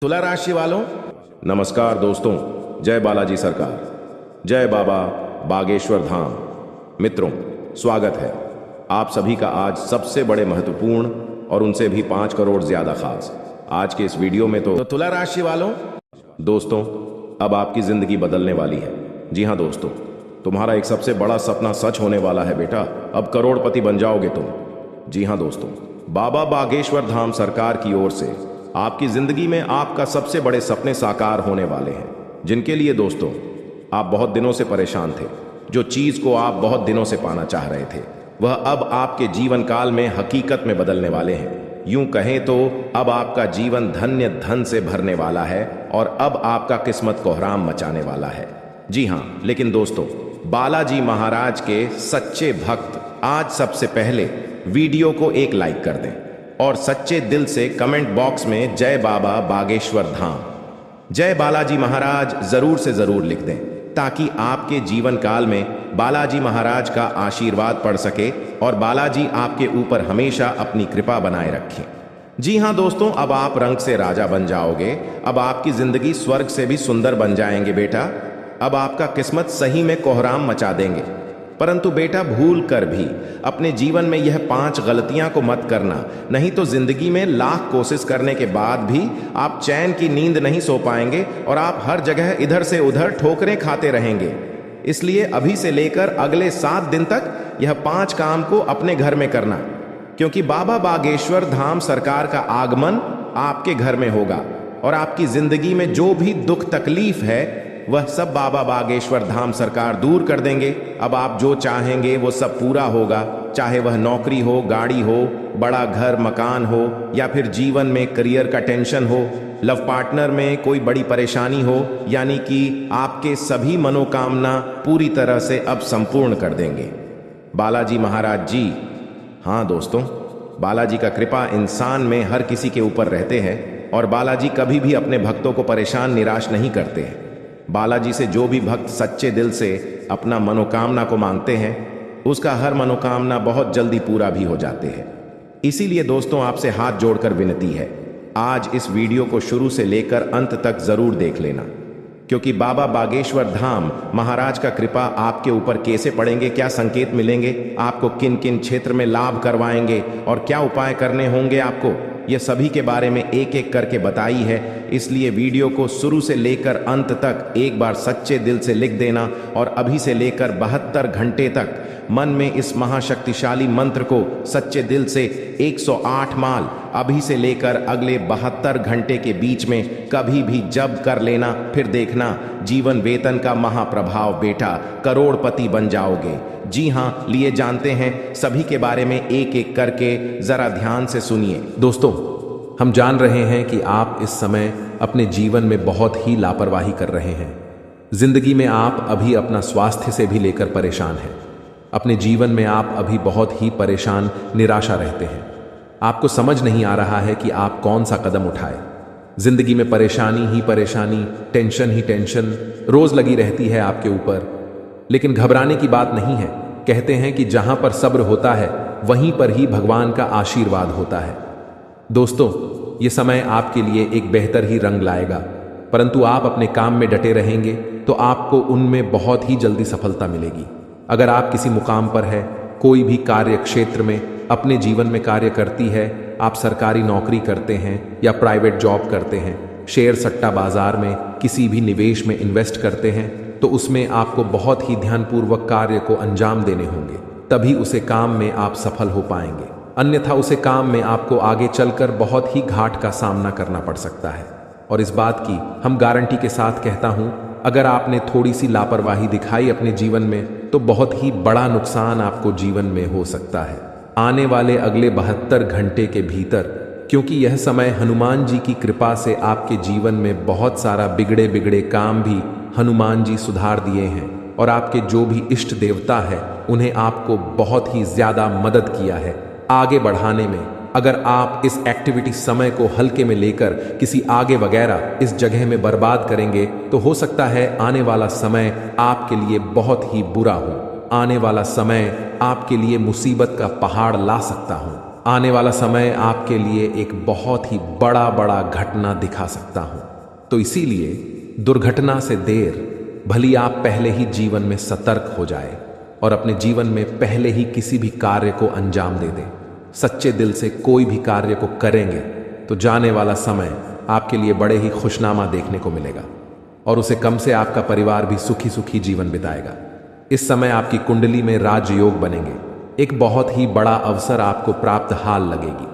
तुला राशि वालों, नमस्कार दोस्तों। जय बालाजी सरकार, जय बाबा बागेश्वर धाम। मित्रों, स्वागत है आप सभी का आज सबसे बड़े महत्वपूर्ण और उनसे भी 5 करोड़ ज्यादा खास आज के इस वीडियो में। तो तुला राशि वालों, दोस्तों, अब आपकी जिंदगी बदलने वाली है। जी हाँ दोस्तों, तुम्हारा एक सबसे बड़ा सपना सच होने वाला है बेटा। अब करोड़पति बन जाओगे तुम। जी हाँ दोस्तों, बाबा बागेश्वर धाम सरकार की ओर से आपकी जिंदगी में आपका सबसे बड़े सपने साकार होने वाले हैं, जिनके लिए दोस्तों आप बहुत दिनों से परेशान थे। जो चीज को आप बहुत दिनों से पाना चाह रहे थे, वह अब आपके जीवन काल में हकीकत में बदलने वाले हैं। यूं कहें तो अब आपका जीवन धन्य धन से भरने वाला है और अब आपका किस्मत कोहराम मचाने वाला है। जी हाँ, लेकिन दोस्तों, बालाजी महाराज के सच्चे भक्त आज सबसे पहले वीडियो को एक लाइक कर दें और सच्चे दिल से कमेंट बॉक्स में जय बाबा बागेश्वर धाम, जय बालाजी महाराज जरूर से जरूर लिख दें, ताकि आपके जीवन काल में बालाजी महाराज का आशीर्वाद पड़ सके और बालाजी आपके ऊपर हमेशा अपनी कृपा बनाए रखें। जी हाँ दोस्तों, अब आप रंग से राजा बन जाओगे। अब आपकी जिंदगी स्वर्ग से भी सुंदर बन जाएंगे बेटा। अब आपका किस्मत सही में कोहराम मचा देंगे। परंतु बेटा, भूल कर भी अपने जीवन में यह 5 गलतियां को मत करना, नहीं तो जिंदगी में लाख कोशिश करने के बाद भी आप चैन की नींद नहीं सो पाएंगे और आप हर जगह इधर से उधर ठोकरें खाते रहेंगे। इसलिए अभी से लेकर अगले 7 दिन तक यह 5 काम को अपने घर में करना, क्योंकि बाबा बागेश्वर धाम सरकार का आगमन आपके घर में होगा और आपकी जिंदगी में जो भी दुख तकलीफ है वह सब बाबा बागेश्वर धाम सरकार दूर कर देंगे। अब आप जो चाहेंगे वो सब पूरा होगा, चाहे वह नौकरी हो, गाड़ी हो, बड़ा घर मकान हो, या फिर जीवन में करियर का टेंशन हो, लव पार्टनर में कोई बड़ी परेशानी हो, यानी कि आपके सभी मनोकामना पूरी तरह से अब संपूर्ण कर देंगे बालाजी महाराज जी। हाँ दोस्तों, बालाजी का कृपा इंसान में हर किसी के ऊपर रहते हैं और बालाजी कभी भी अपने भक्तों को परेशान निराश नहीं करते हैं। बालाजी से जो भी भक्त सच्चे दिल से अपना मनोकामना को मांगते हैं, उसका हर मनोकामना बहुत जल्दी पूरा भी हो जाते हैं। इसीलिए दोस्तों, आपसे हाथ जोड़कर विनती है, आज इस वीडियो को शुरू से लेकर अंत तक जरूर देख लेना, क्योंकि बाबा बागेश्वर धाम महाराज का कृपा आपके ऊपर कैसे पड़ेंगे, क्या संकेत मिलेंगे, आपको किन किन क्षेत्र में लाभ करवाएंगे और क्या उपाय करने होंगे आपको, यह सभी के बारे में एक एक करके बताई है। इसलिए वीडियो को शुरू से लेकर अंत तक एक बार सच्चे दिल से लिख देना और अभी से लेकर 72 घंटे तक मन में इस महाशक्तिशाली मंत्र को सच्चे दिल से 108 माल अभी से लेकर अगले 72 घंटे के बीच में कभी भी जब कर लेना। फिर देखना जीवन वेतन का महाप्रभाव बेटा, करोड़पति बन जाओगे। जी हाँ, लिए जानते हैं सभी के बारे में एक एक करके, जरा ध्यान से सुनिए। दोस्तों, हम जान रहे हैं कि आप इस समय अपने जीवन में बहुत ही लापरवाही कर रहे हैं। जिंदगी में आप अभी अपना स्वास्थ्य से भी लेकर परेशान हैं। अपने जीवन में आप अभी बहुत ही परेशान, निराशा रहते हैं। आपको समझ नहीं आ रहा है कि आप कौन सा कदम उठाए। जिंदगी में परेशानी ही परेशानी, टेंशन ही टेंशन रोज लगी रहती है आपके ऊपर। लेकिन घबराने की बात नहीं है। कहते हैं कि जहां पर सब्र होता है वहीं पर ही भगवान का आशीर्वाद होता है। दोस्तों, ये समय आपके लिए एक बेहतर ही रंग लाएगा, परंतु आप अपने काम में डटे रहेंगे तो आपको उनमें बहुत ही जल्दी सफलता मिलेगी। अगर आप किसी मुकाम पर है, कोई भी कार्य क्षेत्र में अपने जीवन में कार्य करती है, आप सरकारी नौकरी करते हैं या प्राइवेट जॉब करते हैं, शेयर सट्टा बाजार में किसी भी निवेश में इन्वेस्ट करते हैं, तो उसमें आपको बहुत ही ध्यानपूर्वक कार्य को अंजाम देने होंगे, तभी उसे काम में आप सफल हो पाएंगे। अन्यथा उसे काम में आपको आगे चलकर बहुत ही घाट का सामना करना पड़ सकता है। और इस बात की हम गारंटी के साथ कहता हूं, अगर आपने थोड़ी सी लापरवाही दिखाई अपने जीवन में, तो बहुत ही बड़ा नुकसान आपको जीवन में हो सकता है आने वाले अगले 72 घंटे के भीतर, क्योंकि यह समय हनुमान जी की कृपा से आपके जीवन में बहुत सारा बिगड़े बिगड़े काम भी हनुमान जी सुधार दिए हैं और आपके जो भी इष्ट देवता है उन्हें आपको बहुत ही ज्यादा मदद किया है आगे बढ़ाने में। अगर आप इस एक्टिविटी समय को हल्के में लेकर किसी आगे वगैरह इस जगह में बर्बाद करेंगे, तो हो सकता है आने वाला समय आपके लिए बहुत ही बुरा हो। आने वाला समय आपके लिए मुसीबत का पहाड़ ला सकता हूं। आने वाला समय आपके लिए एक बहुत ही बड़ा घटना दिखा सकता हूं। तो इसीलिए दुर्घटना से देर भली आप पहले ही जीवन में सतर्क हो जाए और अपने जीवन में पहले ही किसी भी कार्य को अंजाम दे दें। सच्चे दिल से कोई भी कार्य को करेंगे तो जाने वाला समय आपके लिए बड़े ही खुशनामा देखने को मिलेगा और उसे कम से आपका परिवार भी सुखी सुखी जीवन बिताएगा। इस समय आपकी कुंडली में राजयोग बनेंगे। एक बहुत ही बड़ा अवसर आपको प्राप्त हाल लगेगी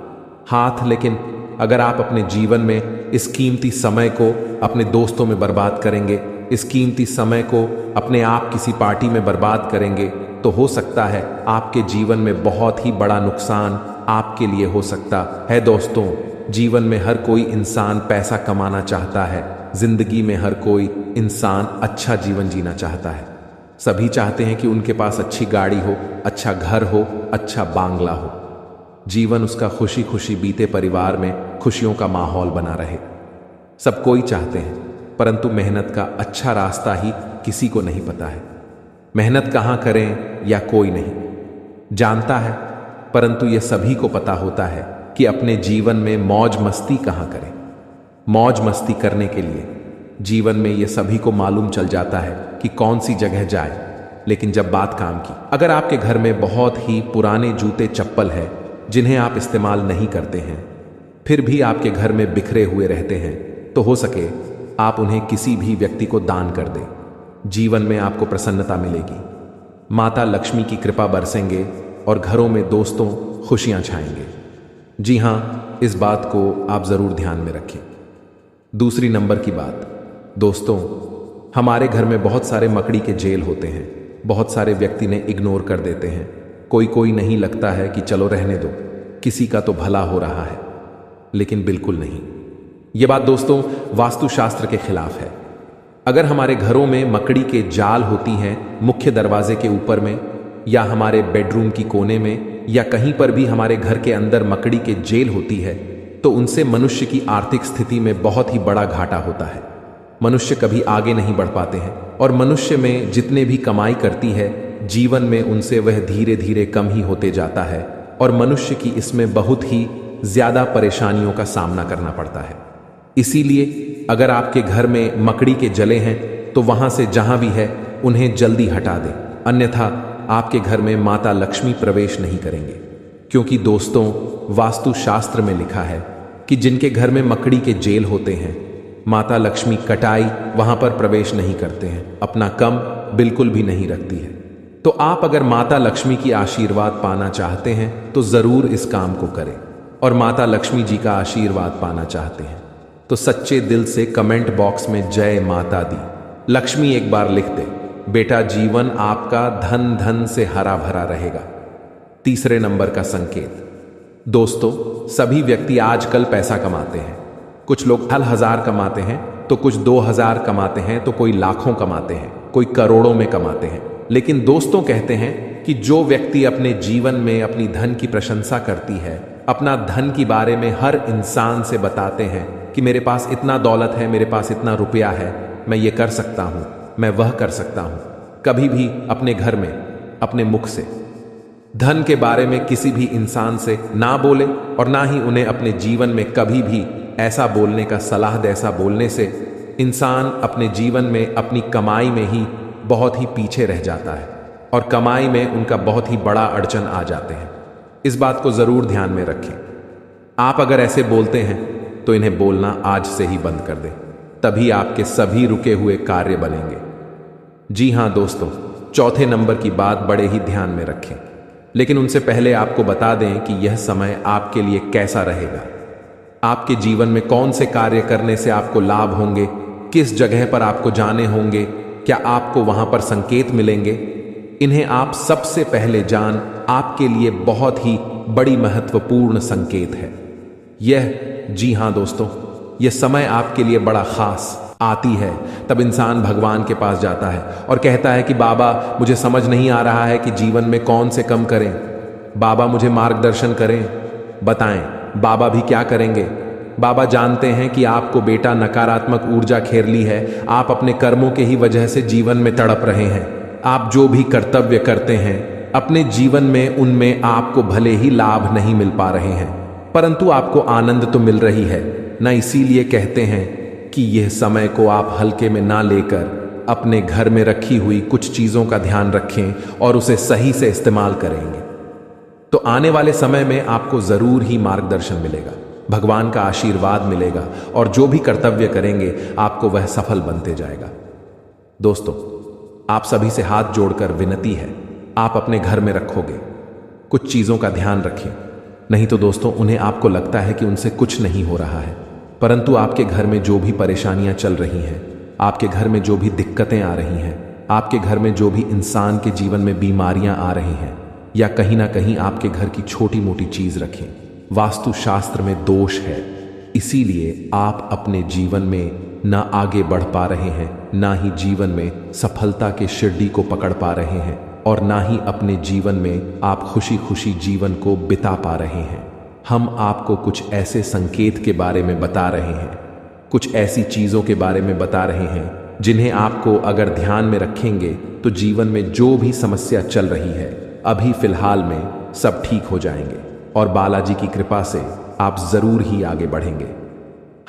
हाथ। लेकिन अगर आप अपने जीवन में इस कीमती समय को अपने दोस्तों में बर्बाद करेंगे, इस कीमती समय को अपने आप किसी पार्टी में बर्बाद करेंगे, तो हो सकता है आपके जीवन में बहुत ही बड़ा नुकसान आपके लिए हो सकता है। दोस्तों, जीवन में हर कोई इंसान पैसा कमाना चाहता है। जिंदगी में हर कोई इंसान अच्छा जीवन जीना चाहता है। सभी चाहते हैं कि उनके पास अच्छी गाड़ी हो, अच्छा घर हो, अच्छा बांग्ला हो। जीवन उसका खुशी खुशी बीते, परिवार में खुशियों का माहौल बना रहे। सब कोई चाहते हैं, परंतु मेहनत का अच्छा रास्ता ही किसी को नहीं पता है। मेहनत कहाँ करें या कोई नहीं जानता है, परंतु यह सभी को पता होता है कि अपने जीवन में मौज मस्ती कहाँ करें। मौज मस्ती करने के लिए जीवन में यह सभी को मालूम चल जाता है कि कौन सी जगह जाए। लेकिन जब बात काम की, अगर आपके घर में बहुत ही पुराने जूते चप्पल है जिन्हें आप इस्तेमाल नहीं करते हैं, फिर भी आपके घर में बिखरे हुए रहते हैं, तो हो सके आप उन्हें किसी भी व्यक्ति को दान कर दें। जीवन में आपको प्रसन्नता मिलेगी, माता लक्ष्मी की कृपा बरसेंगे और घरों में दोस्तों खुशियां छाएंगे। जी हां, इस बात को आप जरूर ध्यान में रखें। दूसरी नंबर की बात, दोस्तों, हमारे घर में बहुत सारे मकड़ी के जेल होते हैं। बहुत सारे व्यक्ति ने इग्नोर कर देते हैं। कोई नहीं लगता है कि चलो रहने दो, किसी का तो भला हो रहा है, लेकिन बिल्कुल नहीं। यह बात दोस्तों वास्तुशास्त्र के खिलाफ है। अगर हमारे घरों में मकड़ी के जाल होती हैं मुख्य दरवाजे के ऊपर में, या हमारे बेडरूम की कोने में, या कहीं पर भी हमारे घर के अंदर मकड़ी के जेल होती है, तो उनसे मनुष्य की आर्थिक स्थिति में बहुत ही बड़ा घाटा होता है। मनुष्य कभी आगे नहीं बढ़ पाते हैं और मनुष्य में जितने भी कमाई करती है, जीवन में उनसे वह धीरे धीरे कम ही होते जाता है और मनुष्य की इसमें बहुत ही ज्यादा परेशानियों का सामना करना पड़ता है। इसीलिए अगर आपके घर में मकड़ी के जले हैं तो वहां से जहां भी है उन्हें जल्दी हटा दें, अन्यथा आपके घर में माता लक्ष्मी प्रवेश नहीं करेंगे। क्योंकि दोस्तों, वास्तुशास्त्र में लिखा है कि जिनके घर में मकड़ी के जेल होते हैं, माता लक्ष्मी कटाई वहां पर प्रवेश नहीं करते हैं, अपना कम बिल्कुल भी नहीं रखती है। तो आप अगर माता लक्ष्मी की आशीर्वाद पाना चाहते हैं तो जरूर इस काम को करें। और माता लक्ष्मी जी का आशीर्वाद पाना चाहते हैं तो सच्चे दिल से कमेंट बॉक्स में जय माता दी लक्ष्मी एक बार लिख दे। बेटा, जीवन आपका धन धन से हरा भरा रहेगा। तीसरे नंबर का संकेत, दोस्तों, सभी व्यक्ति आजकल पैसा कमाते हैं। कुछ लोग 1000 कमाते हैं तो कुछ 2000 कमाते हैं, तो कोई लाखों कमाते हैं, कोई करोड़ों में कमाते हैं। लेकिन दोस्तों कहते हैं कि जो व्यक्ति अपने जीवन में अपनी धन की प्रशंसा करती है, अपना धन के बारे में हर इंसान से बताते हैं कि मेरे पास इतना दौलत है, मेरे पास इतना रुपया है, मैं ये कर सकता हूं, मैं वह कर सकता हूं, कभी भी अपने घर में अपने मुख से धन के बारे में किसी भी इंसान से ना बोले और ना ही उन्हें अपने जीवन में कभी भी ऐसा बोलने का सलाह दे। ऐसा बोलने से इंसान अपने जीवन में अपनी कमाई में ही बहुत ही पीछे रह जाता है और कमाई में उनका बहुत ही बड़ा अड़चन आ जाते हैं। इस बात को जरूर ध्यान में रखें। आप अगर ऐसे बोलते हैं तो इन्हें बोलना आज से ही बंद कर दें, तभी आपके सभी रुके हुए कार्य बनेंगे। जी हां दोस्तों, चौथे नंबर की बात बड़े ही ध्यान में रखें, लेकिन उनसे पहले आपको बता दें कि यह समय आपके लिए कैसा रहेगा। आपके जीवन में कौन से कार्य करने से आपको लाभ होंगे, किस जगह पर आपको जाने होंगे, क्या आपको वहां पर संकेत मिलेंगे, इन्हें आप सबसे पहले जान आपके लिए बहुत ही बड़ी महत्वपूर्ण संकेत है यह। जी हां दोस्तों, यह समय आपके लिए बड़ा खास आती है। तब इंसान भगवान के पास जाता है और कहता है कि बाबा, मुझे समझ नहीं आ रहा है कि जीवन में कौन से कम करें, बाबा मुझे मार्गदर्शन करें, बताएं। बाबा भी क्या करेंगे? बाबा जानते हैं कि आपको बेटा नकारात्मक ऊर्जा घेर ली है, आप अपने कर्मों के ही वजह से जीवन में तड़प रहे हैं। आप जो भी कर्तव्य करते हैं अपने जीवन में उनमें आपको भले ही लाभ नहीं मिल पा रहे हैं, परंतु आपको आनंद तो मिल रही है ना। इसीलिए कहते हैं कि यह समय को आप हल्के में ना लेकर अपने घर में रखी हुई कुछ चीजों का ध्यान रखें और उसे सही से इस्तेमाल करेंगे तो आने वाले समय में आपको जरूर ही मार्गदर्शन मिलेगा, भगवान का आशीर्वाद मिलेगा और जो भी कर्तव्य करेंगे आपको वह सफल बनते जाएगा। दोस्तों, आप सभी से हाथ जोड़कर विनती है, आप अपने घर में रखोगे कुछ चीजों का ध्यान रखें। नहीं तो दोस्तों, उन्हें आपको लगता है कि उनसे कुछ नहीं हो रहा है, परंतु आपके घर में जो भी परेशानियां चल रही हैं, आपके घर में जो भी दिक्कतें आ रही हैं, आपके घर में जो भी इंसान के जीवन में बीमारियां आ रही हैं, या कहीं ना कहीं आपके घर की छोटी मोटी चीज रखें, वास्तुशास्त्र में दोष है। इसीलिए आप अपने जीवन में ना आगे बढ़ पा रहे हैं, ना ही जीवन में सफलता के शिरडी को पकड़ पा रहे हैं, और ना ही अपने जीवन में आप खुशी खुशी जीवन को बिता पा रहे हैं। हम आपको कुछ ऐसे संकेत के बारे में बता रहे हैं, कुछ ऐसी चीजों के बारे में बता रहे हैं जिन्हें आपको अगर ध्यान में रखेंगे तो जीवन में जो भी समस्या चल रही है अभी फिलहाल में सब ठीक हो जाएंगे और बालाजी की कृपा से आप जरूर ही आगे बढ़ेंगे।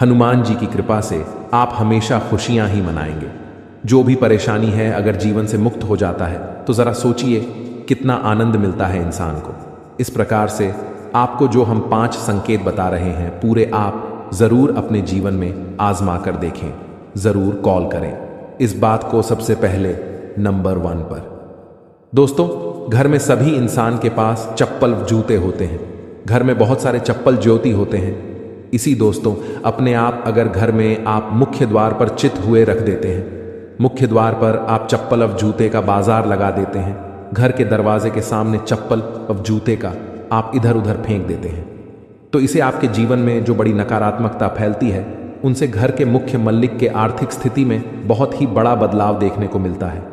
हनुमान जी की कृपा से आप हमेशा खुशियां ही मनाएंगे। जो भी परेशानी है अगर जीवन से मुक्त हो जाता है तो जरा सोचिए कितना आनंद मिलता है इंसान को। इस प्रकार से आपको जो हम 5 संकेत बता रहे हैं पूरे आप जरूर अपने जीवन में आजमा कर देखें, जरूर कॉल करें इस बात को सबसे पहले नंबर 1 पर। दोस्तों, घर में सभी इंसान के पास चप्पल जूते होते हैं, घर में बहुत सारे चप्पल ज्योति होते हैं। इसी दोस्तों, अपने आप अगर घर में आप मुख्य द्वार पर चित हुए रख देते हैं, मुख्य द्वार पर आप चप्पल और जूते का बाजार लगा देते हैं, घर के दरवाजे के सामने चप्पल और जूते का आप इधर उधर फेंक देते हैं, तो इसे आपके जीवन में जो बड़ी नकारात्मकता फैलती है उनसे घर के मुख्य मल्लिक के आर्थिक स्थिति में बहुत ही बड़ा बदलाव देखने को मिलता है।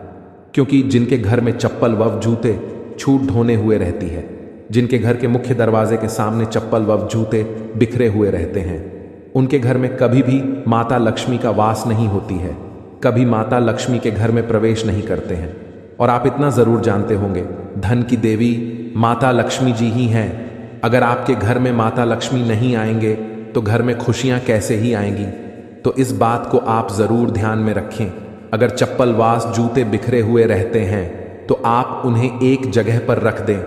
क्योंकि जिनके घर में चप्पल व जूते छूट ढोने हुए रहती है, जिनके घर के मुख्य दरवाजे के सामने चप्पल व जूते बिखरे हुए रहते हैं, उनके घर में कभी भी माता लक्ष्मी का वास नहीं होती है, कभी माता लक्ष्मी के घर में प्रवेश नहीं करते हैं। और आप इतना जरूर जानते होंगे, धन की देवी माता लक्ष्मी जी ही हैं। अगर आपके घर में माता लक्ष्मी नहीं आएंगे तो घर में खुशियां कैसे ही आएंगी। तो इस बात को आप जरूर ध्यान में रखें। अगर चप्पल वास जूते बिखरे हुए रहते हैं तो आप उन्हें एक जगह पर रख दें,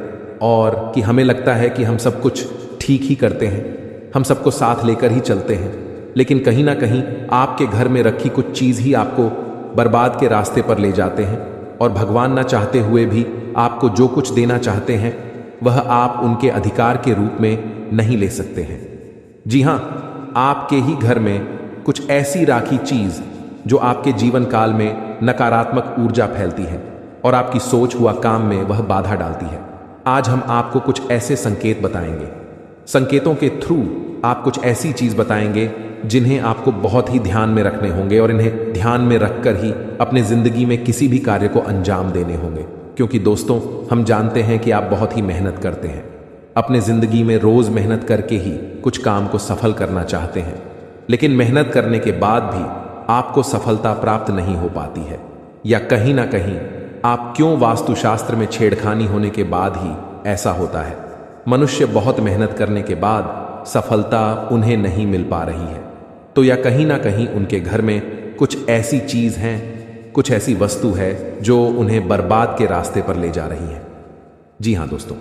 और कि हमें लगता है कि हम सब कुछ ठीक ही करते हैं, हम सबको साथ लेकर ही चलते हैं, लेकिन कहीं ना कहीं आपके घर में रखी कुछ चीज ही आपको बर्बाद के रास्ते पर ले जाते हैं। और भगवान ना चाहते हुए भी आपको जो कुछ देना चाहते हैं वह आप उनके अधिकार के रूप में नहीं ले सकते हैं। जी हां, आपके ही घर में कुछ ऐसी राखी चीज जो आपके जीवन काल में नकारात्मक ऊर्जा फैलती है और आपकी सोच हुआ काम में वह बाधा डालती है। आज हम आपको कुछ ऐसे संकेत बताएंगे, संकेतों के थ्रू आप कुछ ऐसी चीज बताएंगे जिन्हें आपको बहुत ही ध्यान में रखने होंगे और इन्हें ध्यान में रखकर ही अपने जिंदगी में किसी भी कार्य को अंजाम देने होंगे। क्योंकि दोस्तों, हम जानते हैं कि आप बहुत ही मेहनत करते हैं, अपने जिंदगी में रोज मेहनत करके ही कुछ काम को सफल करना चाहते हैं, लेकिन मेहनत करने के बाद भी आपको सफलता प्राप्त नहीं हो पाती है, या कहीं ना कहीं आप क्यों वास्तुशास्त्र में छेड़खानी होने के बाद ही ऐसा होता है। मनुष्य बहुत मेहनत करने के बाद सफलता उन्हें नहीं मिल पा रही है, तो या कहीं ना कहीं उनके घर में कुछ ऐसी चीज है, कुछ ऐसी वस्तु है जो उन्हें बर्बाद के रास्ते पर ले जा रही है। जी हां दोस्तों,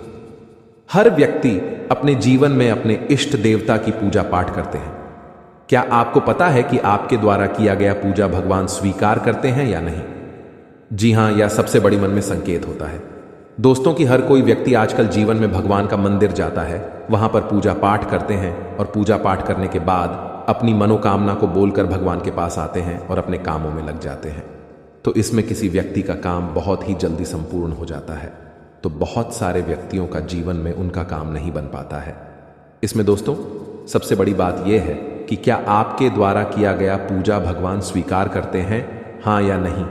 हर व्यक्ति अपने जीवन में अपने इष्ट देवता की पूजा पाठ करते हैं। क्या आपको पता है कि आपके द्वारा किया गया पूजा भगवान स्वीकार करते हैं या नहीं? जी हां, यह सबसे बड़ी मन में संकेत होता है दोस्तों कि हर कोई व्यक्ति आजकल जीवन में भगवान का मंदिर जाता है, वहां पर पूजा पाठ करते हैं और पूजा पाठ करने के बाद अपनी मनोकामना को बोलकर भगवान के पास आते हैं और अपने कामों में लग जाते हैं। तो इसमें किसी व्यक्ति का काम बहुत ही जल्दी संपूर्ण हो जाता है, तो बहुत सारे व्यक्तियों का जीवन में उनका काम नहीं बन पाता है। इसमें दोस्तों सबसे बड़ी बात यह है कि क्या आपके द्वारा किया गया पूजा भगवान स्वीकार करते हैं, हाँ या नहीं।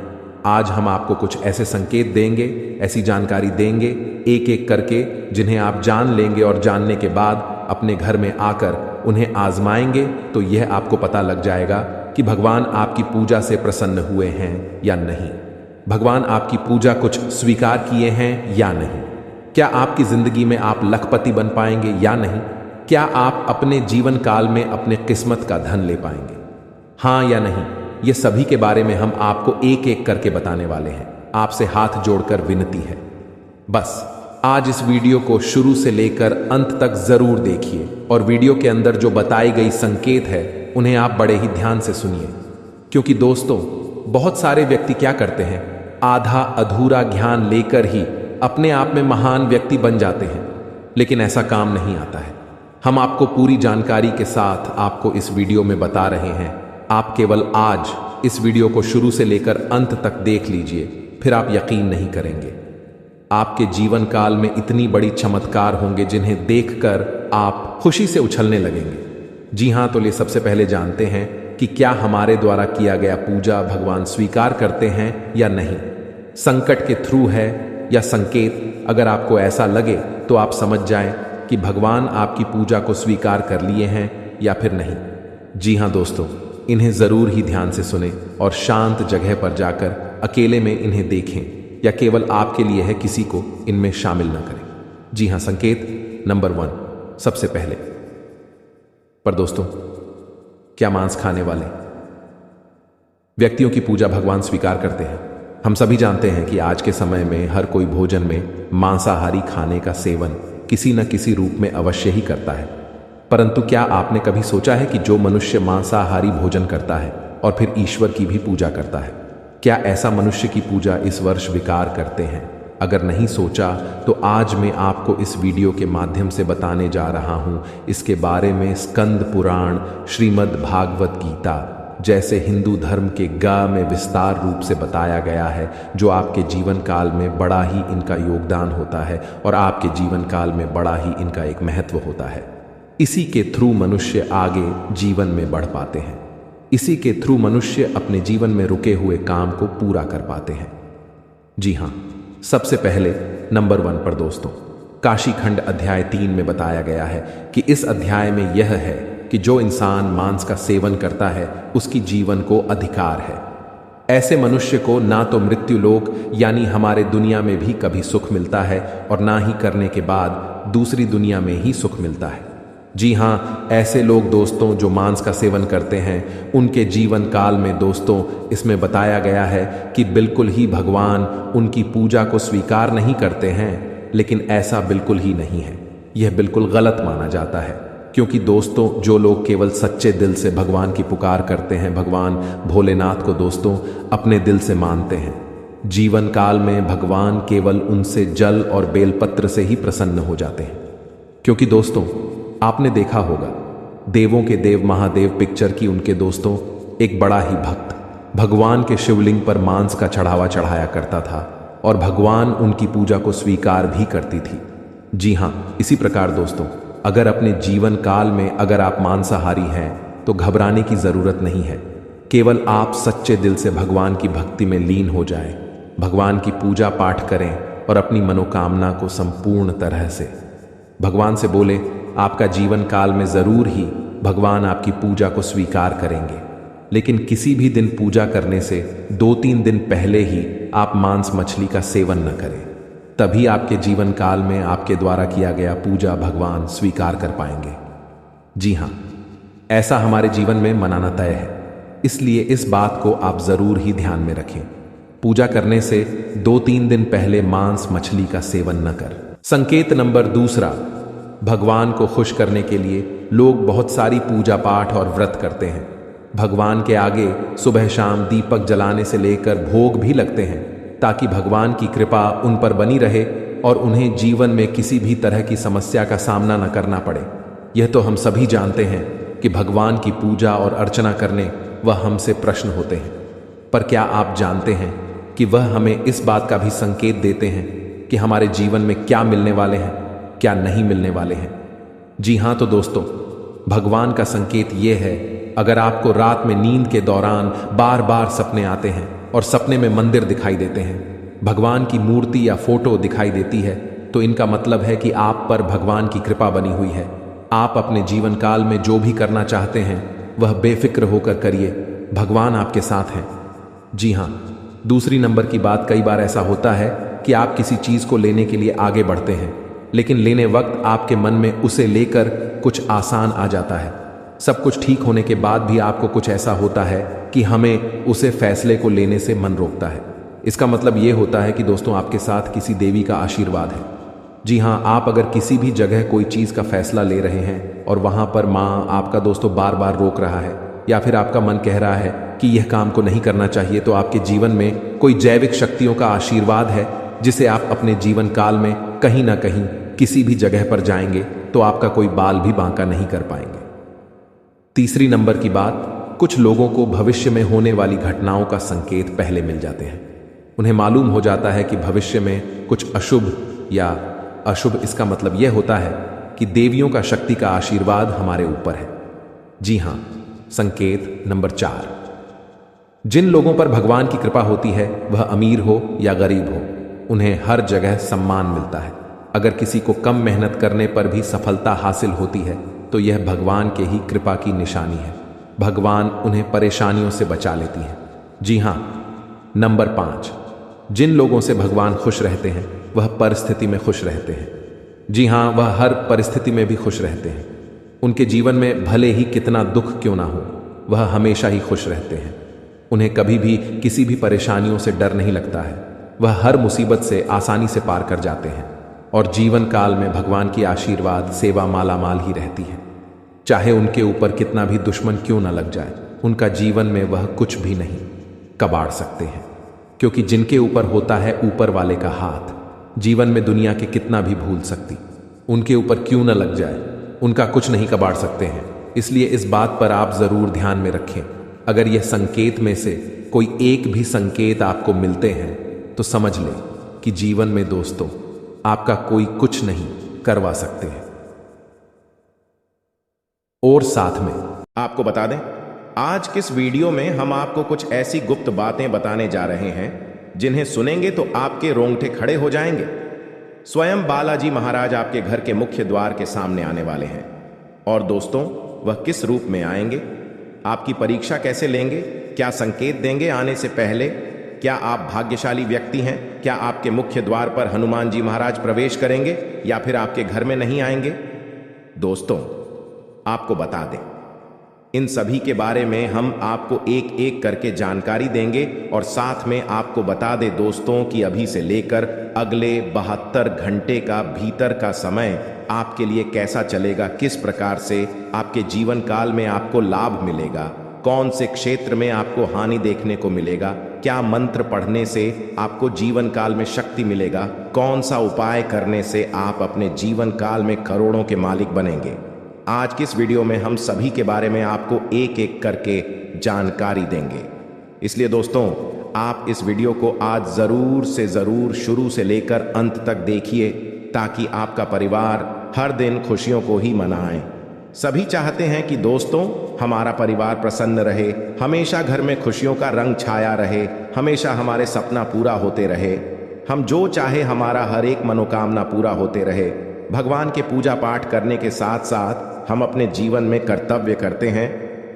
आज हम आपको कुछ ऐसे संकेत देंगे, ऐसी जानकारी देंगे एक एक करके, जिन्हें आप जान लेंगे और जानने के बाद अपने घर में आकर उन्हें आजमाएंगे तो यह आपको पता लग जाएगा कि भगवान आपकी पूजा से प्रसन्न हुए हैं या नहीं, भगवान आपकी पूजा कुछ स्वीकार किए हैं या नहीं। क्या आपकी जिंदगी में आप लखपति बन पाएंगे या नहीं? क्या आप अपने जीवन काल में अपने किस्मत का धन ले पाएंगे? हाँ या नहीं? ये सभी के बारे में हम आपको एक एक करके बताने वाले हैं। आपसे हाथ जोड़कर विनती है, बस आज इस वीडियो को शुरू से लेकर अंत तक जरूर देखिए और वीडियो के अंदर जो बताई गई संकेत है उन्हें आप बड़े ही ध्यान से सुनिए। क्योंकि दोस्तों, बहुत सारे व्यक्ति क्या करते हैं, आधा अधूरा ज्ञान लेकर ही अपने आप में महान व्यक्ति बन जाते हैं, लेकिन ऐसा काम नहीं आता है। हम आपको पूरी जानकारी के साथ आपको इस वीडियो में बता रहे हैं। आप केवल आज इस वीडियो को शुरू से लेकर अंत तक देख लीजिए, फिर आप यकीन नहीं करेंगे। आपके जीवन काल में इतनी बड़ी चमत्कार होंगे जिन्हें देखकर आप खुशी से उछलने लगेंगे। जी हाँ, तो ले सबसे पहले जानते हैं कि क्या हमारे द्वारा किया गया पूजा भगवान स्वीकार करते हैं या नहीं। संकट के थ्रू है या संकेत, अगर आपको ऐसा लगे तो आप समझ जाएं कि भगवान आपकी पूजा को स्वीकार कर लिए हैं या फिर नहीं। जी हाँ दोस्तों, इन्हें जरूर ही ध्यान से सुने और शांत जगह पर जाकर अकेले में इन्हें देखें, या केवल आपके लिए है, किसी को इनमें शामिल ना करें। जी हाँ, संकेत नंबर 1 सबसे पहले। पर दोस्तों, क्या मांस खाने वाले व्यक्तियों की पूजा भगवान स्वीकार करते हैं? हम सभी जानते हैं कि आज के समय में हर कोई भोजन में मांसाहारी खाने का सेवन किसी न किसी रूप में अवश्य ही करता है। परंतु क्या आपने कभी सोचा है कि जो मनुष्य मांसाहारी भोजन करता है और फिर ईश्वर की भी पूजा करता है, क्या ऐसा मनुष्य की पूजा इस वर्ष विकार करते हैं? अगर नहीं सोचा तो आज मैं आपको इस वीडियो के माध्यम से बताने जा रहा हूं इसके बारे में। स्कंद पुराण, श्रीमद् भागवत गीता जैसे हिंदू धर्म के गा में विस्तार रूप से बताया गया है, जो आपके जीवन काल में बड़ा ही इनका योगदान होता है और आपके जीवन काल में बड़ा ही इनका एक महत्व होता है। इसी के थ्रू मनुष्य आगे जीवन में बढ़ पाते हैं। इसी के थ्रू मनुष्य अपने जीवन में रुके हुए काम को पूरा कर पाते हैं। जी हाँ, सबसे पहले नंबर 1 पर दोस्तों, काशी खंड अध्याय 3 में बताया गया है कि इस अध्याय में यह है कि जो इंसान मांस का सेवन करता है उसकी जीवन को अधिकार है। ऐसे मनुष्य को ना तो मृत्यु लोक यानी हमारे दुनिया में भी कभी सुख मिलता है और ना ही करने के बाद दूसरी दुनिया में ही सुख मिलता है। जी हाँ, ऐसे लोग दोस्तों जो मांस का सेवन करते हैं, उनके जीवन काल में दोस्तों इसमें बताया गया है कि बिल्कुल ही भगवान उनकी पूजा को स्वीकार नहीं करते हैं। लेकिन ऐसा बिल्कुल ही नहीं है, यह बिल्कुल गलत माना जाता है। क्योंकि दोस्तों, जो लोग केवल सच्चे दिल से भगवान की पुकार करते हैं, भगवान भोलेनाथ को दोस्तों अपने दिल से मानते हैं, जीवन काल में भगवान केवल उनसे जल और बेलपत्र से ही प्रसन्न हो जाते हैं। क्योंकि दोस्तों, आपने देखा होगा देवों के देव महादेव पिक्चर की उनके दोस्तों एक बड़ा ही भक्त भगवान के शिवलिंग पर मांस का चढ़ावा चढ़ाया करता था और भगवान उनकी पूजा को स्वीकार भी करती थी। जी हाँ, इसी प्रकार दोस्तों, अगर अपने जीवन काल में अगर आप मांसाहारी हैं तो घबराने की जरूरत नहीं है। केवल आप सच्चे दिल से भगवान की भक्ति में लीन हो जाएं, भगवान की पूजा पाठ करें और अपनी मनोकामना को संपूर्ण तरह से भगवान से बोले। आपका जीवन काल में जरूर ही भगवान आपकी पूजा को स्वीकार करेंगे। लेकिन किसी भी दिन पूजा करने से 2-3 दिन पहले ही आप मांस मछली का सेवन न करें, तभी आपके जीवन काल में आपके द्वारा किया गया पूजा भगवान स्वीकार कर पाएंगे। जी हाँ, ऐसा हमारे जीवन में मनाना तय है, इसलिए इस बात को आप जरूर ही ध्यान में रखें। पूजा करने से 2-3 दिन पहले मांस मछली का सेवन न कर। संकेत नंबर 2, भगवान को खुश करने के लिए लोग बहुत सारी पूजा पाठ और व्रत करते हैं। भगवान के आगे सुबह शाम दीपक जलाने से लेकर भोग भी लगते हैं, ताकि भगवान की कृपा उन पर बनी रहे और उन्हें जीवन में किसी भी तरह की समस्या का सामना न करना पड़े। यह तो हम सभी जानते हैं कि भगवान की पूजा और अर्चना करने वह हमसे प्रश्न होते हैं, पर क्या आप जानते हैं कि वह हमें इस बात का भी संकेत देते हैं कि हमारे जीवन में क्या मिलने वाले हैं, क्या नहीं मिलने वाले हैं। जी हाँ, तो दोस्तों, भगवान का संकेत यह है, अगर आपको रात में नींद के दौरान बार बार सपने आते हैं और सपने में मंदिर दिखाई देते हैं, भगवान की मूर्ति या फोटो दिखाई देती है, तो इनका मतलब है कि आप पर भगवान की कृपा बनी हुई है। आप अपने जीवन काल में जो भी करना चाहते हैं वह बेफिक्र होकर करिए, भगवान आपके साथ हैं। जी हाँ, दूसरी नंबर की बात, कई बार ऐसा होता है कि आप किसी चीज को लेने के लिए आगे बढ़ते हैं, लेकिन लेने वक्त आपके मन में उसे लेकर कुछ आसान आ जाता है। सब कुछ ठीक होने के बाद भी आपको कुछ ऐसा होता है कि हमें उसे फैसले को लेने से मन रोकता है। इसका मतलब ये होता है कि दोस्तों आपके साथ किसी देवी का आशीर्वाद है। जी हाँ, आप अगर किसी भी जगह कोई चीज का फैसला ले रहे हैं और वहां पर माँ आपका दोस्तों बार बार रोक रहा है, या फिर आपका मन कह रहा है कि यह काम को नहीं करना चाहिए, तो आपके जीवन में कोई जैविक शक्तियों का आशीर्वाद है जिसे आप अपने जीवन काल में कहीं ना कहीं किसी भी जगह पर जाएंगे तो आपका कोई बाल भी बांका नहीं कर पाएंगे। तीसरी नंबर की बात, कुछ लोगों को भविष्य में होने वाली घटनाओं का संकेत पहले मिल जाते हैं। उन्हें मालूम हो जाता है कि भविष्य में कुछ अशुभ या अशुभ, इसका मतलब यह होता है कि देवियों का शक्ति का आशीर्वाद हमारे ऊपर है। जी हां, संकेत नंबर 4, जिन लोगों पर भगवान की कृपा होती है, वह अमीर हो या गरीब हो, उन्हें हर जगह सम्मान मिलता है। अगर किसी को कम मेहनत करने पर भी सफलता हासिल होती है तो यह भगवान के ही कृपा की निशानी है। भगवान उन्हें परेशानियों से बचा लेती है। जी हां, नंबर 5, जिन लोगों से भगवान खुश रहते हैं वह परिस्थिति में खुश रहते हैं। जी हां, वह हर परिस्थिति में भी खुश रहते हैं। उनके जीवन में भले ही कितना दुख क्यों ना हो, वह हमेशा ही खुश रहते हैं। उन्हें कभी भी किसी भी परेशानियों से डर नहीं लगता है। वह हर मुसीबत से आसानी से पार कर जाते हैं और जीवन काल में भगवान की आशीर्वाद सेवा मालामाल ही रहती है। चाहे उनके ऊपर कितना भी दुश्मन क्यों ना लग जाए, उनका जीवन में वह कुछ भी नहीं कबाड़ सकते हैं, क्योंकि जिनके ऊपर होता है ऊपर वाले का हाथ, जीवन में दुनिया के कितना भी भूल सकती, उनके ऊपर क्यों ना लग जाए, उनका कुछ नहीं कबाड़ सकते हैं। इसलिए इस बात पर आप जरूर ध्यान में रखें। अगर यह संकेत में से कोई एक भी संकेत आपको मिलते हैं तो समझ लें कि जीवन में दोस्तों आपका कोई कुछ नहीं करवा सकते हैं। और साथ में आपको बता दें, आज किस वीडियो में हम आपको कुछ ऐसी गुप्त बातें बताने जा रहे हैं जिन्हें सुनेंगे तो आपके रोंगटे खड़े हो जाएंगे। स्वयं बालाजी महाराज आपके घर के मुख्य द्वार के सामने आने वाले हैं। और दोस्तों, वह किस रूप में आएंगे, आपकी परीक्षा कैसे लेंगे, क्या संकेत देंगे आने से पहले, क्या आप भाग्यशाली व्यक्ति हैं, क्या आपके मुख्य द्वार पर हनुमान जी महाराज प्रवेश करेंगे या फिर आपके घर में नहीं आएंगे। दोस्तों, आपको बता दें, इन सभी के बारे में हम आपको एक एक करके जानकारी देंगे और साथ में आपको बता दें दोस्तों कि अभी से लेकर अगले 72 घंटे का भीतर का समय आपके लिए कैसा चलेगा, किस प्रकार से आपके जीवन काल में आपको लाभ मिलेगा, कौन से क्षेत्र में आपको हानि देखने को मिलेगा, क्या मंत्र पढ़ने से आपको जीवन काल में शक्ति मिलेगा, कौन सा उपाय करने से आप अपने जीवन काल में करोड़ों के मालिक बनेंगे। आज की इस वीडियो में हम सभी के बारे में आपको एक एक करके जानकारी देंगे। इसलिए दोस्तों, आप इस वीडियो को आज जरूर से जरूर शुरू से लेकर अंत तक देखिए ताकि आपका परिवार हर दिन खुशियों को ही मनाए। सभी चाहते हैं कि दोस्तों हमारा परिवार प्रसन्न रहे, हमेशा घर में खुशियों का रंग छाया रहे, हमेशा हमारे सपना पूरा होते रहे, हम जो चाहे हमारा हर एक मनोकामना पूरा होते रहे। भगवान के पूजा पाठ करने के साथ साथ हम अपने जीवन में कर्तव्य करते हैं,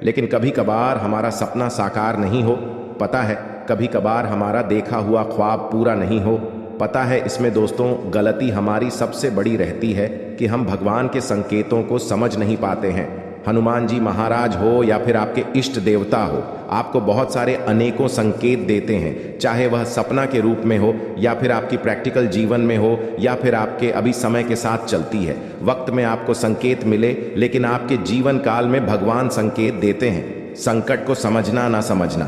लेकिन कभी कभार हमारा सपना साकार नहीं हो, पता है, कभी कभार हमारा देखा हुआ ख्वाब पूरा नहीं हो, पता है। इसमें दोस्तों गलती हमारी सबसे बड़ी रहती है कि हम भगवान के संकेतों को समझ नहीं पाते हैं। हनुमान जी महाराज हो या फिर आपके इष्ट देवता हो, आपको बहुत सारे अनेकों संकेत देते हैं, चाहे वह सपना के रूप में हो या फिर आपकी प्रैक्टिकल जीवन में हो या फिर आपके अभी समय के साथ चलती है वक्त में आपको संकेत मिले, लेकिन आपके जीवन काल में भगवान संकेत देते हैं। संकट को समझना ना समझना,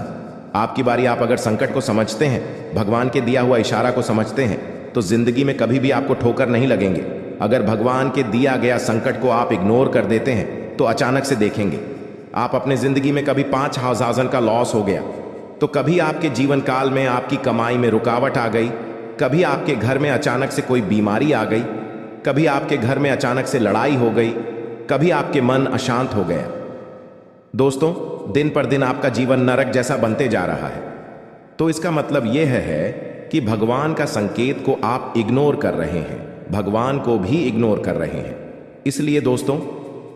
आपकी बारी। आप अगर संकट को समझते हैं, भगवान के दिया हुआ इशारा को समझते हैं, तो जिंदगी में कभी भी आपको ठोकर नहीं लगेंगे। अगर भगवान के दिया गया संकट को आप इग्नोर कर देते हैं तो अचानक से देखेंगे आप अपने जिंदगी में कभी 5,000 का लॉस हो गया, तो कभी आपके जीवन काल में आपकी कमाई में रुकावट आ गई, कभी आपके घर में अचानक से कोई बीमारी आ गई, कभी आपके घर में अचानक से लड़ाई हो गई, कभी आपके मन अशांत हो गया। दोस्तों, दिन पर दिन आपका जीवन नरक जैसा बनते जा रहा है, तो इसका मतलब यह है कि भगवान का संकेत को आप इग्नोर कर रहे हैं, भगवान को भी इग्नोर कर रहे हैं। इसलिए दोस्तों,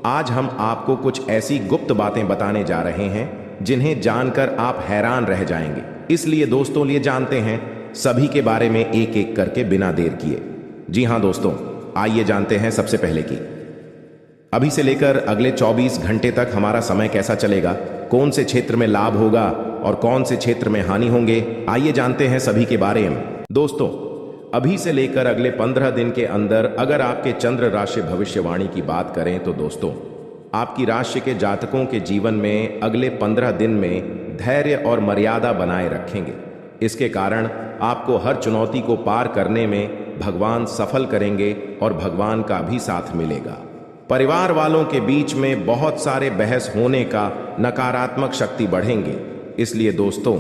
आज हम आपको कुछ ऐसी गुप्त बातें बताने जा रहे हैं जिन्हें जानकर आप हैरान रह जाएंगे। इसलिए दोस्तों, ये जानते हैं सभी के बारे में एक एक करके बिना देर किए। जी हाँ दोस्तों, आइए जानते हैं सबसे पहले की अभी से लेकर अगले 24 घंटे तक हमारा समय कैसा चलेगा, कौन से क्षेत्र में लाभ होगा और कौन से क्षेत्र में हानि होंगे। आइए जानते हैं सभी के बारे में। दोस्तों, अभी से लेकर अगले 15 दिन के अंदर अगर आपके चंद्र राशि भविष्यवाणी की बात करें तो दोस्तों, आपकी राशि के जातकों के जीवन में अगले 15 दिन में धैर्य और मर्यादा बनाए रखेंगे। इसके कारण आपको हर चुनौती को पार करने में भगवान सफल करेंगे और भगवान का भी साथ मिलेगा। परिवार वालों के बीच में बहुत सारे बहस होने का नकारात्मक शक्ति बढ़ेंगे। इसलिए दोस्तों,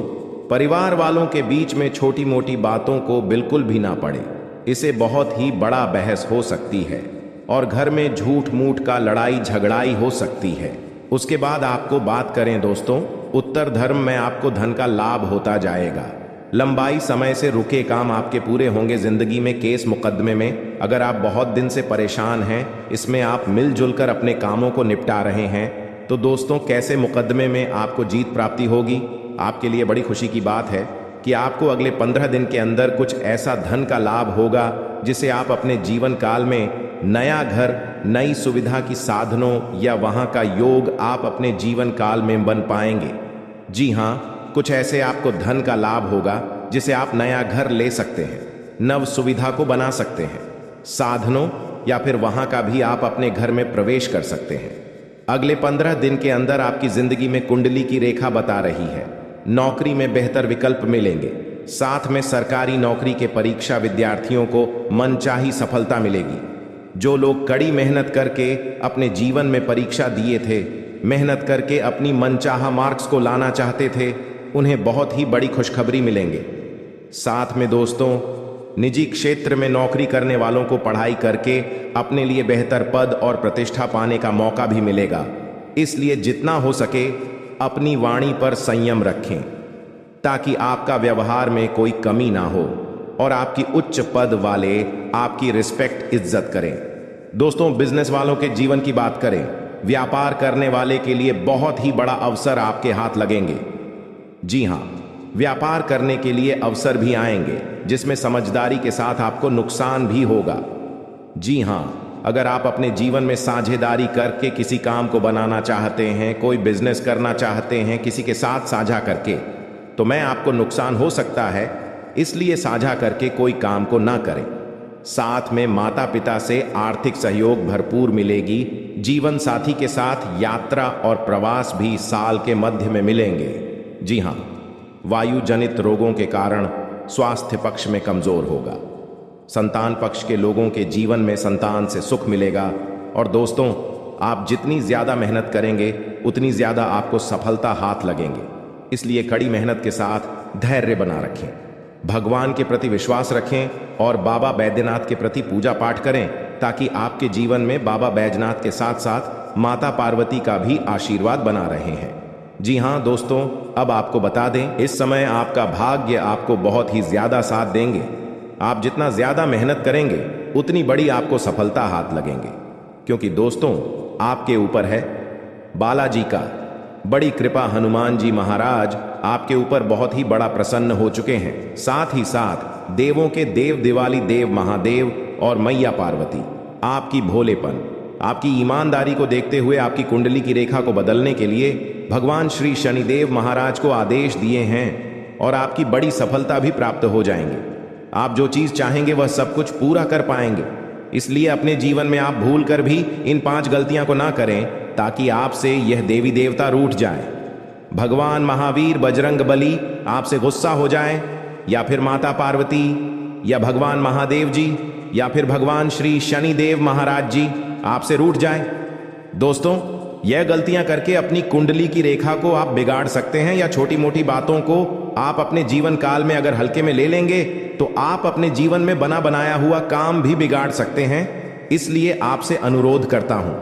परिवार वालों के बीच में छोटी मोटी बातों को बिल्कुल भी ना पड़े, इसे बहुत ही बड़ा बहस हो सकती है और घर में झूठ मूठ का लड़ाई झगड़ाई हो सकती है। उसके बाद आपको बात करें दोस्तों, उत्तर धर्म में आपको धन का लाभ होता जाएगा। लंबाई समय से रुके काम आपके पूरे होंगे। जिंदगी में केस मुकदमे में अगर आप बहुत दिन से परेशान हैं, इसमें आप मिलजुल कर अपने कामों को निपटा रहे हैं, तो दोस्तों कैसे मुकदमे में आपको जीत प्राप्ति होगी। आपके लिए बड़ी खुशी की बात है कि आपको अगले 15 दिन के अंदर कुछ ऐसा धन का लाभ होगा जिसे आप अपने जीवन काल में नया घर, नई सुविधा की साधनों या वहां का योग आप अपने जीवन काल में बन पाएंगे। जी हाँ, कुछ ऐसे आपको धन का लाभ होगा जिसे आप नया घर ले सकते हैं, नव सुविधा को बना सकते हैं, साधनों या फिर वहां का भी आप अपने घर में प्रवेश कर सकते हैं। अगले 15 दिन के अंदर आपकी जिंदगी में कुंडली की रेखा बता रही है। नौकरी में बेहतर विकल्प मिलेंगे। साथ में सरकारी नौकरी के परीक्षा विद्यार्थियों को मनचाही सफलता मिलेगी। जो लोग कड़ी मेहनत करके अपने जीवन में परीक्षा दिए थे, मेहनत करके अपनी मनचाहा मार्क्स को लाना चाहते थे, उन्हें बहुत ही बड़ी खुशखबरी मिलेंगे। साथ में दोस्तों, निजी क्षेत्र में नौकरी करने वालों को पढ़ाई करके अपने लिए बेहतर पद और प्रतिष्ठा पाने का मौका भी मिलेगा। इसलिए जितना हो सके अपनी वाणी पर संयम रखें ताकि आपका व्यवहार में कोई कमी ना हो और आपकी उच्च पद वाले आपकी रिस्पेक्ट इज्जत करें। दोस्तों, बिजनेस वालों के जीवन की बात करें, व्यापार करने वाले के लिए बहुत ही बड़ा अवसर आपके हाथ लगेंगे। जी हाँ, व्यापार करने के लिए अवसर भी आएंगे जिसमें समझदारी के साथ आपको नुकसान भी होगा। जी हाँ, अगर आप अपने जीवन में साझेदारी करके किसी काम को बनाना चाहते हैं, कोई बिजनेस करना चाहते हैं किसी के साथ साझा करके, तो मैं आपको नुकसान हो सकता है, इसलिए साझा करके कोई काम को ना करें। साथ में माता पिता से आर्थिक सहयोग भरपूर मिलेगी। जीवन साथी के साथ यात्रा और प्रवास भी साल के मध्य में मिलेंगे। जी हाँ, वायु जनित रोगों के कारण स्वास्थ्य पक्ष में कमजोर होगा। संतान पक्ष के लोगों के जीवन में संतान से सुख मिलेगा। और दोस्तों, आप जितनी ज्यादा मेहनत करेंगे उतनी ज्यादा आपको सफलता हाथ लगेंगे। इसलिए कड़ी मेहनत के साथ धैर्य बना रखें, भगवान के प्रति विश्वास रखें और बाबा बैद्यनाथ के प्रति पूजा पाठ करें ताकि आपके जीवन में बाबा बैजनाथ के साथ साथ माता पार्वती का भी आशीर्वाद बना रहे हैं। जी हाँ दोस्तों, अब आपको बता दें, इस समय आपका भाग्य आपको बहुत ही ज्यादा साथ देंगे। आप जितना ज्यादा मेहनत करेंगे उतनी बड़ी आपको सफलता हाथ लगेंगे, क्योंकि दोस्तों आपके ऊपर है बालाजी का बड़ी कृपा। हनुमान जी महाराज आपके ऊपर बहुत ही बड़ा प्रसन्न हो चुके हैं। साथ ही साथ देवों के देव दिवाली देव महादेव और मैया पार्वती आपकी भोलेपन, आपकी ईमानदारी को देखते हुए आपकी कुंडली की रेखा को बदलने के लिए भगवान श्री शनिदेव महाराज को आदेश दिए हैं और आपकी बड़ी सफलता भी प्राप्त हो जाएंगे। आप जो चीज चाहेंगे वह सब कुछ पूरा कर पाएंगे। इसलिए अपने जीवन में आप भूल कर भी इन 5 गलतियां को ना करें ताकि आपसे यह देवी देवता रूठ जाए, भगवान महावीर बजरंग बली आपसे गुस्सा हो जाए, या फिर माता पार्वती या भगवान महादेव जी या फिर भगवान श्री शनिदेव महाराज जी आपसे रूठ जाए। दोस्तों, यह गलतियां करके अपनी कुंडली की रेखा को आप बिगाड़ सकते हैं, या छोटी मोटी बातों को आप अपने जीवन काल में अगर हल्के में ले लेंगे तो आप अपने जीवन में बना बनाया हुआ काम भी बिगाड़ सकते हैं। इसलिए आपसे अनुरोध करता हूं,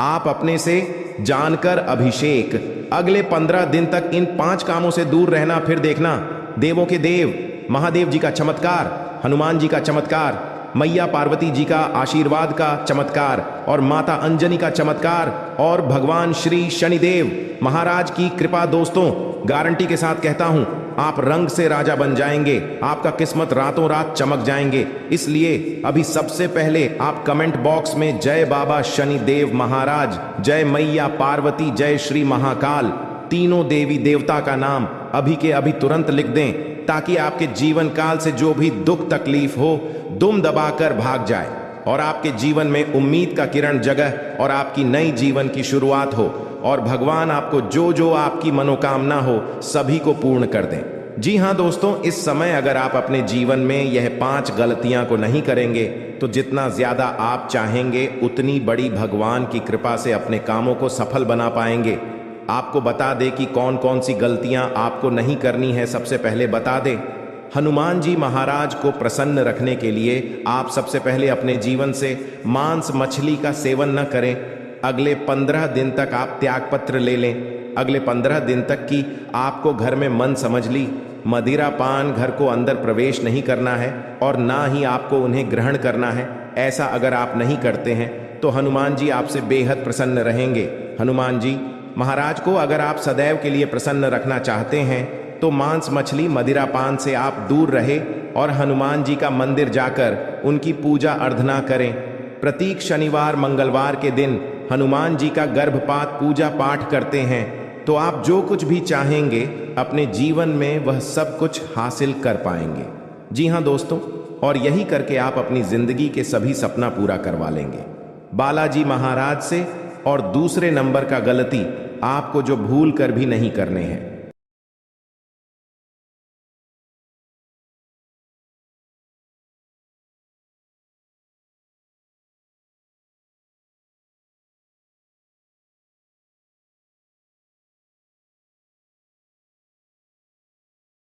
आप अपने से जानकर अभिषेक अगले 15 दिन तक इन 5 कामों से दूर रहना। फिर देखना देवों के देव महादेव जी का चमत्कार, हनुमान जी का चमत्कार, मैया पार्वती जी का आशीर्वाद का चमत्कार और माता अंजनी का चमत्कार और भगवान श्री शनिदेव महाराज की कृपा। दोस्तों, गारंटी के साथ कहता हूं, आप रंग से राजा बन जाएंगे, आपका किस्मत रातों रात चमक जाएंगे। इसलिए अभी सबसे पहले आप कमेंट बॉक्स में जय बाबा शनिदेव महाराज, जय मैया पार्वती, जय श्री महाकाल, तीनों देवी देवता का नाम अभी के अभी तुरंत लिख दें, ताकि आपके जीवन काल से जो भी दुख तकलीफ हो दुम दबाकर भाग जाए और आपके जीवन में उम्मीद का किरण जगह और आपकी नई जीवन की शुरुआत हो और भगवान आपको जो जो आपकी मनोकामना हो सभी को पूर्ण कर दें। जी हाँ दोस्तों, इस समय अगर आप अपने जीवन में यह 5 गलतियां को नहीं करेंगे तो जितना ज्यादा आप चाहेंगे उतनी बड़ी भगवान की कृपा से अपने कामों को सफल बना पाएंगे। आपको बता दे कि कौन कौन सी गलतियां आपको नहीं करनी है। सबसे पहले बता दे, हनुमान जी महाराज को प्रसन्न रखने के लिए आप सबसे पहले अपने जीवन से मांस मछली का सेवन न करें। अगले 15 दिन तक आप त्याग पत्र ले लें। अगले 15 दिन तक की आपको घर में मन समझ ली मदिरा पान घर को अंदर प्रवेश नहीं करना है और ना ही आपको उन्हें ग्रहण करना है। ऐसा अगर आप नहीं करते हैं तो हनुमान जी आपसे बेहद प्रसन्न रहेंगे। हनुमान जी महाराज को अगर आप सदैव के लिए प्रसन्न रखना चाहते हैं तो मांस मछली मदिरा पान से आप दूर रहे और हनुमान जी का मंदिर जाकर उनकी पूजा अर्चना करें। प्रत्येक शनिवार मंगलवार के दिन हनुमान जी का गर्भपात पूजा पाठ करते हैं तो आप जो कुछ भी चाहेंगे अपने जीवन में वह सब कुछ हासिल कर पाएंगे। जी हाँ दोस्तों, और यही करके आप अपनी जिंदगी के सभी सपना पूरा करवा लेंगे बालाजी महाराज से। और दूसरे नंबर का गलती आपको जो भूल कर भी नहीं करने हैं,